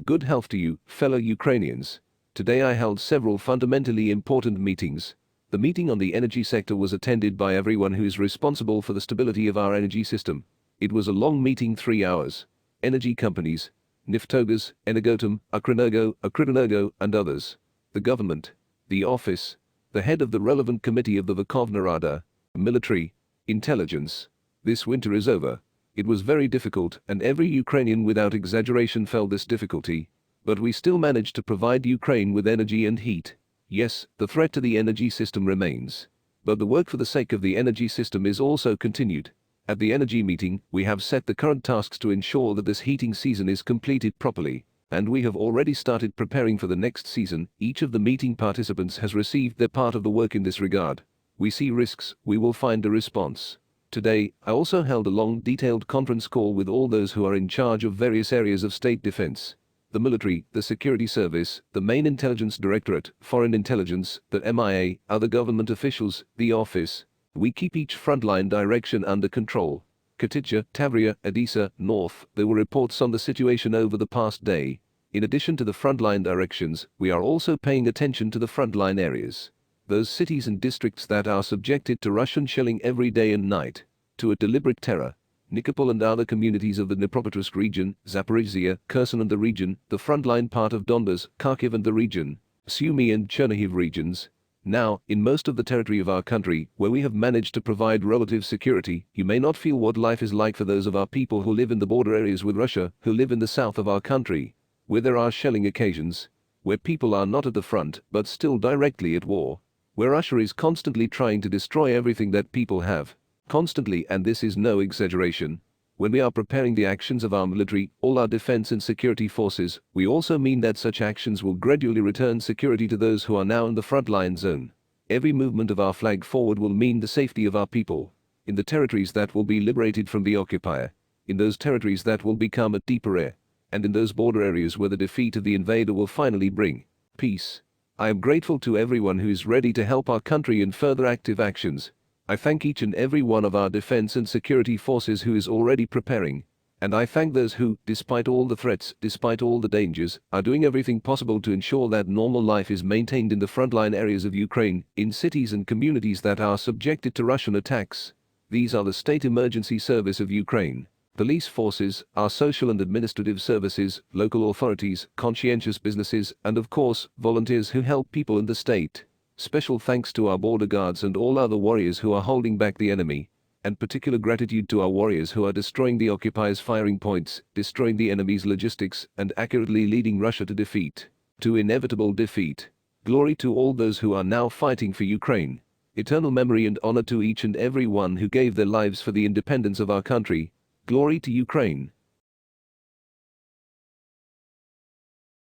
Good health to you, fellow Ukrainians. Today I held several fundamentally important meetings. The meeting on the energy sector was attended by everyone who is responsible for the stability of our energy system. It was a long meeting, 3 hours. Energy companies, Niftogas, Energoatom, Ukrenergo, and others. The government, the office, the head of the relevant committee of the Verkhovna Rada, military, intelligence. This winter is over. It was very difficult, and every Ukrainian without exaggeration felt this difficulty. But we still managed to provide Ukraine with energy and heat. Yes, the threat to the energy system remains. But the work for the sake of the energy system is also continued. At the energy meeting, we have set the current tasks to ensure that this heating season is completed properly, and we have already started preparing for the next season. Each of the meeting participants has received their part of the work in this regard. We see risks, we will find a response. Today, I also held a long, detailed conference call with all those who are in charge of various areas of state defense. The military, the security service, the main intelligence directorate, foreign intelligence, the MIA, other government officials, the office. We keep each frontline direction under control. Khatitsa, Tavria, Odessa, North, there were reports on the situation over the past day. In addition to the frontline directions, we are also paying attention to the frontline areas. Those cities and districts that are subjected to Russian shelling every day and night, to a deliberate terror. Nikopol and other communities of the Dnipropetrovsk region, Zaporizhzhia, Kherson and the region, the frontline part of Donbas, Kharkiv and the region, Sumy and Chernihiv regions. Now, in most of the territory of our country, where we have managed to provide relative security, you may not feel what life is like for those of our people who live in the border areas with Russia, who live in the south of our country, where there are shelling occasions, where people are not at the front but still directly at war, where Russia is constantly trying to destroy everything that people have. Constantly, and this is no exaggeration. When we are preparing the actions of our military, all our defense and security forces, we also mean that such actions will gradually return security to those who are now in the frontline zone. Every movement of our flag forward will mean the safety of our people, in the territories that will be liberated from the occupier, in those territories that will become a deeper air, and in those border areas where the defeat of the invader will finally bring peace. I am grateful to everyone who is ready to help our country in further active actions. I thank each and every one of our defense and security forces who is already preparing, and I thank those who, despite all the threats, despite all the dangers, are doing everything possible to ensure that normal life is maintained in the frontline areas of Ukraine, in cities and communities that are subjected to Russian attacks. These are the State Emergency Service of Ukraine, police forces, our social and administrative services, local authorities, conscientious businesses, and of course, volunteers who help people in the state. Special thanks to our border guards and all other warriors who are holding back the enemy, and particular gratitude to our warriors who are destroying the occupier's firing points, destroying the enemy's logistics, and accurately leading Russia to defeat, to inevitable defeat. Glory to all those who are now fighting for Ukraine. Eternal memory and honor to each and every one who gave their lives for the independence of our country. Glory to Ukraine.